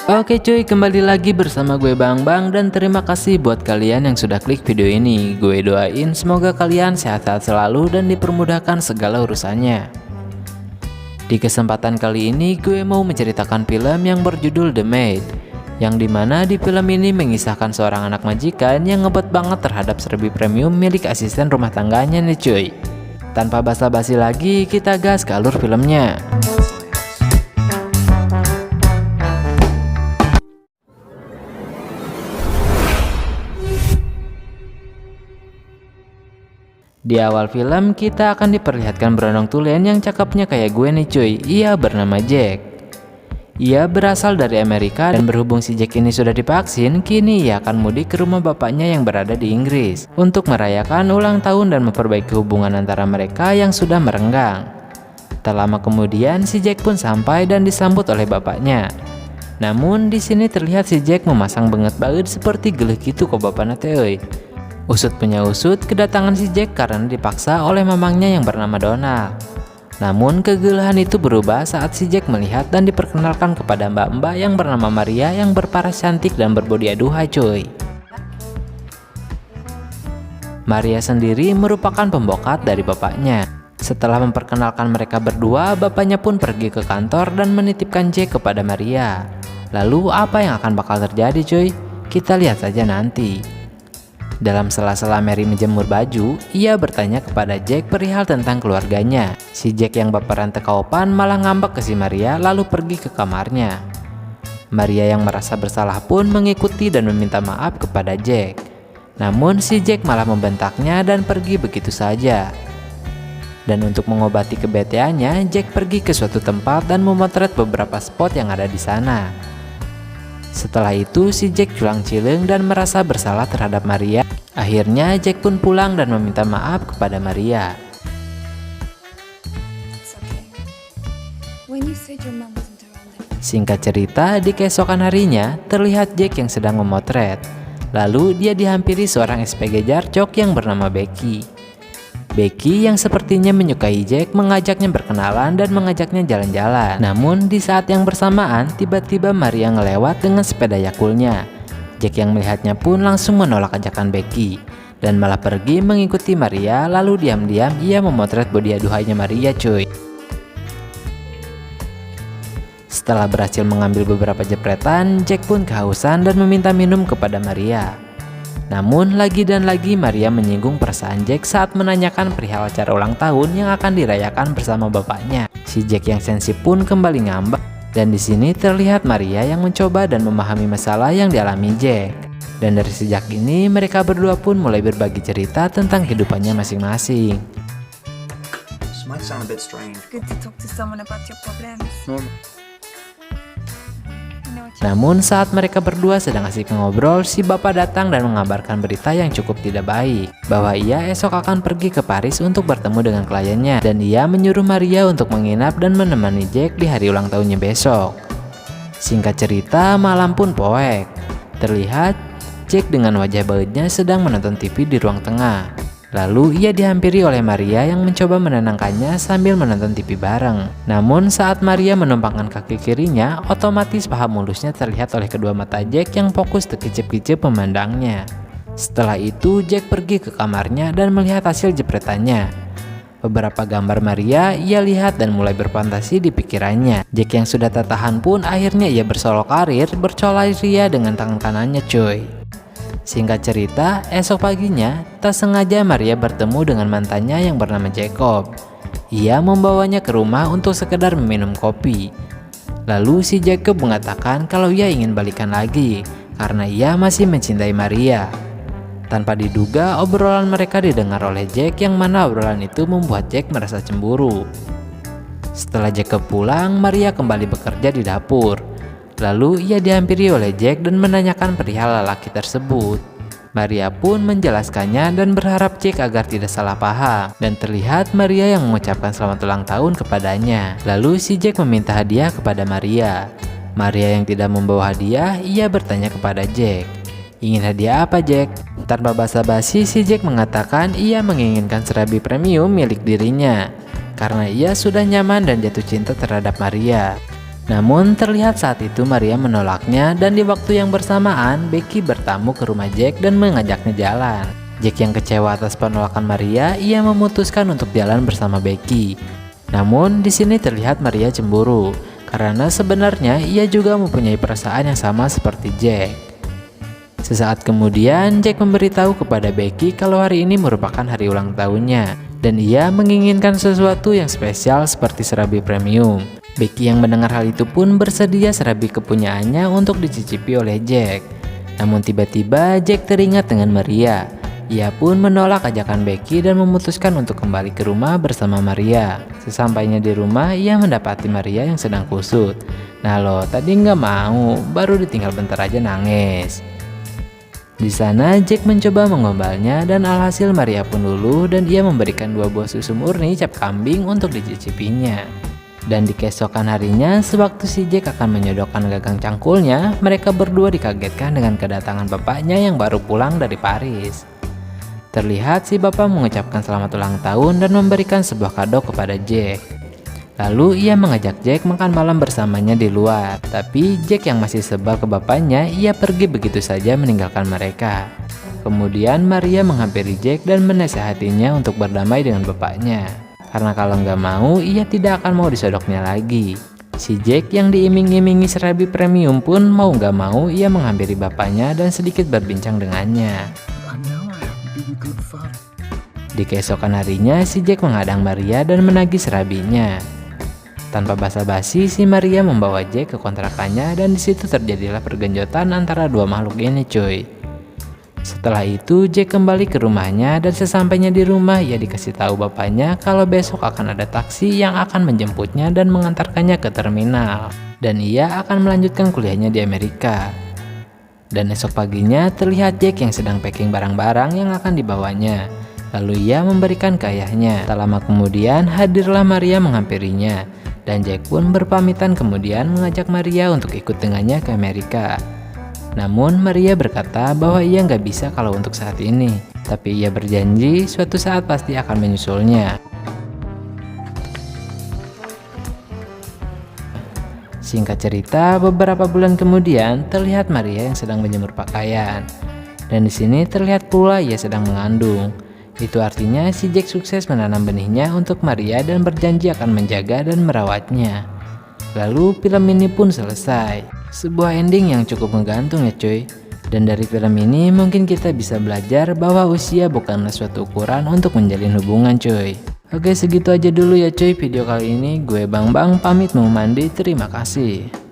Oke cuy, kembali lagi bersama gue Bang Bang dan terima kasih buat kalian yang sudah klik video ini. Gue doain semoga kalian sehat-sehat selalu dan dipermudahkan segala urusannya. Di kesempatan kali ini gue mau menceritakan film yang berjudul The Maid, yang dimana di film ini mengisahkan seorang anak majikan yang ngebet banget terhadap serbie premium milik asisten rumah tangganya nih cuy. Tanpa basa-basi lagi, kita gas ke alur filmnya. Di awal film kita akan diperlihatkan berondong tulen yang cakepnya kayak gue nih cuy. Ia bernama Jack. Ia berasal dari Amerika dan berhubung si Jack ini sudah divaksin, kini ia akan mudik ke rumah bapaknya yang berada di Inggris untuk merayakan ulang tahun dan memperbaiki hubungan antara mereka yang sudah merenggang. Tak lama kemudian si Jack pun sampai dan disambut oleh bapaknya. Namun di sini terlihat si Jack memasang banget banget seperti geleh gitu kok bapaknya teh. Usut punya usut, kedatangan si Jack karena dipaksa oleh mamangnya yang bernama Donald. Namun kegelisahan itu berubah saat si Jack melihat dan diperkenalkan kepada mbak-mbak yang bernama Maria yang berparas cantik dan berbodi aduhai cuy. Maria sendiri merupakan pembokat dari bapaknya. Setelah memperkenalkan mereka berdua, bapaknya pun pergi ke kantor dan menitipkan Jack kepada Maria. Lalu apa yang akan bakal terjadi cuy? Kita lihat saja nanti. Dalam sela-sela Mary menjemur baju, ia bertanya kepada Jack perihal tentang keluarganya. Si Jack yang baperan tekaopan malah ngambek ke si Maria lalu pergi ke kamarnya. Maria yang merasa bersalah pun mengikuti dan meminta maaf kepada Jack. Namun si Jack malah membentaknya dan pergi begitu saja. Dan untuk mengobati kebeteannya, Jack pergi ke suatu tempat dan memotret beberapa spot yang ada di sana. Setelah itu si Jack culang-cileng dan merasa bersalah terhadap Maria. Akhirnya Jack pun pulang dan meminta maaf kepada Maria. Singkat cerita, di keesokan harinya terlihat Jack yang sedang memotret. Lalu dia dihampiri seorang SPG jarcok yang bernama Becky. Becky yang sepertinya menyukai Jack mengajaknya berkenalan dan mengajaknya jalan-jalan. Namun di saat yang bersamaan tiba-tiba Maria ngelewat dengan sepeda Yakultnya. Jack yang melihatnya pun langsung menolak ajakan Becky dan malah pergi mengikuti Maria. Lalu diam-diam ia memotret bodi aduhainya Maria cuy. Setelah berhasil mengambil beberapa jepretan, Jack pun kehausan dan meminta minum kepada Maria. Namun lagi dan lagi Maria menyinggung perasaan Jack saat menanyakan perihal acara ulang tahun yang akan dirayakan bersama bapaknya. Si Jack yang sensi pun kembali ngambek dan di sini terlihat Maria yang mencoba dan memahami masalah yang dialami Jack. Dan dari sejak ini mereka berdua pun mulai berbagi cerita tentang kehidupannya masing-masing. Namun saat mereka berdua sedang asik ngobrol, si bapak datang dan mengabarkan berita yang cukup tidak baik, bahwa ia esok akan pergi ke Paris untuk bertemu dengan kliennya, dan ia menyuruh Maria untuk menginap dan menemani Jack di hari ulang tahunnya besok. Singkat cerita, malam pun poek. Terlihat Jack dengan wajah bautnya sedang menonton TV di ruang tengah. Lalu ia dihampiri oleh Maria yang mencoba menenangkannya sambil menonton TV bareng. Namun saat Maria menumpangkan kaki kirinya, otomatis paha mulusnya terlihat oleh kedua mata Jack yang fokus terkicip-kicip memandangnya. Setelah itu Jack pergi ke kamarnya dan melihat hasil jepretannya. Beberapa gambar Maria ia lihat dan mulai berfantasi di pikirannya. Jack yang sudah tak tahan pun akhirnya ia bersolok karir bercolai ria dengan tangan kanannya cuy. Singkat cerita, esok paginya, tak sengaja Maria bertemu dengan mantannya yang bernama Jacob. Ia membawanya ke rumah untuk sekedar meminum kopi. Lalu si Jacob mengatakan kalau ia ingin balikan lagi, karena ia masih mencintai Maria. Tanpa diduga, obrolan mereka didengar oleh Jack yang mana obrolan itu membuat Jack merasa cemburu. Setelah Jacob pulang, Maria kembali bekerja di dapur. Lalu ia dihampiri oleh Jack dan menanyakan perihal lelaki tersebut. Maria pun menjelaskannya dan berharap Jack agar tidak salah paham. Dan terlihat Maria yang mengucapkan selamat ulang tahun kepadanya. Lalu si Jack meminta hadiah kepada Maria. Maria yang tidak membawa hadiah, ia bertanya kepada Jack, "Ingin hadiah apa Jack?" Tanpa basa-basi si Jack mengatakan ia menginginkan serbie premium milik dirinya, karena ia sudah nyaman dan jatuh cinta terhadap Maria. Namun terlihat saat itu Maria menolaknya dan di waktu yang bersamaan Becky bertamu ke rumah Jack dan mengajaknya jalan. Jack yang kecewa atas penolakan Maria, ia memutuskan untuk jalan bersama Becky. Namun di sini terlihat Maria cemburu karena sebenarnya ia juga mempunyai perasaan yang sama seperti Jack. Sesaat kemudian Jack memberitahu kepada Becky kalau hari ini merupakan hari ulang tahunnya dan ia menginginkan sesuatu yang spesial seperti serabi premium. Becky yang mendengar hal itu pun bersedia serabi kepunyaannya untuk dicicipi oleh Jack. Namun tiba-tiba Jack teringat dengan Maria. Ia pun menolak ajakan Becky dan memutuskan untuk kembali ke rumah bersama Maria. Sesampainya di rumah, ia mendapati Maria yang sedang kusut. Nah lo, tadi nggak mau, baru ditinggal bentar aja nangis. Di sana Jack mencoba mengombalnya dan alhasil Maria pun luluh dan ia memberikan 2 buah susu murni cap kambing untuk dicicipinya. Dan di keesokan harinya, sewaktu si Jack akan menyodokkan gagang cangkulnya, mereka berdua dikagetkan dengan kedatangan bapaknya yang baru pulang dari Paris. Terlihat si bapak mengucapkan selamat ulang tahun dan memberikan sebuah kado kepada Jack. Lalu ia mengajak Jack makan malam bersamanya di luar. Tapi Jack yang masih sebal ke bapaknya, ia pergi begitu saja meninggalkan mereka. Kemudian Maria menghampiri Jack dan menasihatinya untuk berdamai dengan bapaknya. Karena kalau nggak mau, ia tidak akan mau disodoknya lagi. Si Jack yang diiming-imingi serabi premium pun mau nggak mau ia menghampiri bapaknya dan sedikit berbincang dengannya. Di keesokan harinya, si Jack menghadang Maria dan menagih serabinya. Tanpa basa-basi, si Maria membawa Jack ke kontrakannya dan disitu terjadilah pergenjotan antara dua makhluk ini cuy. Setelah itu Jack kembali ke rumahnya dan sesampainya di rumah ia dikasih tahu bapaknya kalau besok akan ada taksi yang akan menjemputnya dan mengantarkannya ke terminal. Dan ia akan melanjutkan kuliahnya di Amerika. Dan esok paginya terlihat Jack yang sedang packing barang-barang yang akan dibawanya. Lalu ia memberikan ke ayahnya. Tak lama kemudian hadirlah Maria menghampirinya. Dan Jack pun berpamitan kemudian mengajak Maria untuk ikut dengannya ke Amerika. Namun Maria berkata bahwa ia nggak bisa kalau untuk saat ini. Tapi ia berjanji suatu saat pasti akan menyusulnya. Singkat cerita, beberapa bulan kemudian terlihat Maria yang sedang menjemur pakaian. Dan di sini terlihat pula ia sedang mengandung. Itu artinya si Jack sukses menanam benihnya untuk Maria dan berjanji akan menjaga dan merawatnya. Lalu film ini pun selesai. Sebuah ending yang cukup menggantung ya cuy. Dan dari film ini mungkin kita bisa belajar bahwa usia bukanlah suatu ukuran untuk menjalin hubungan cuy. Oke, segitu aja dulu ya cuy video kali ini. Gue Bang pamit mau mandi, terima kasih.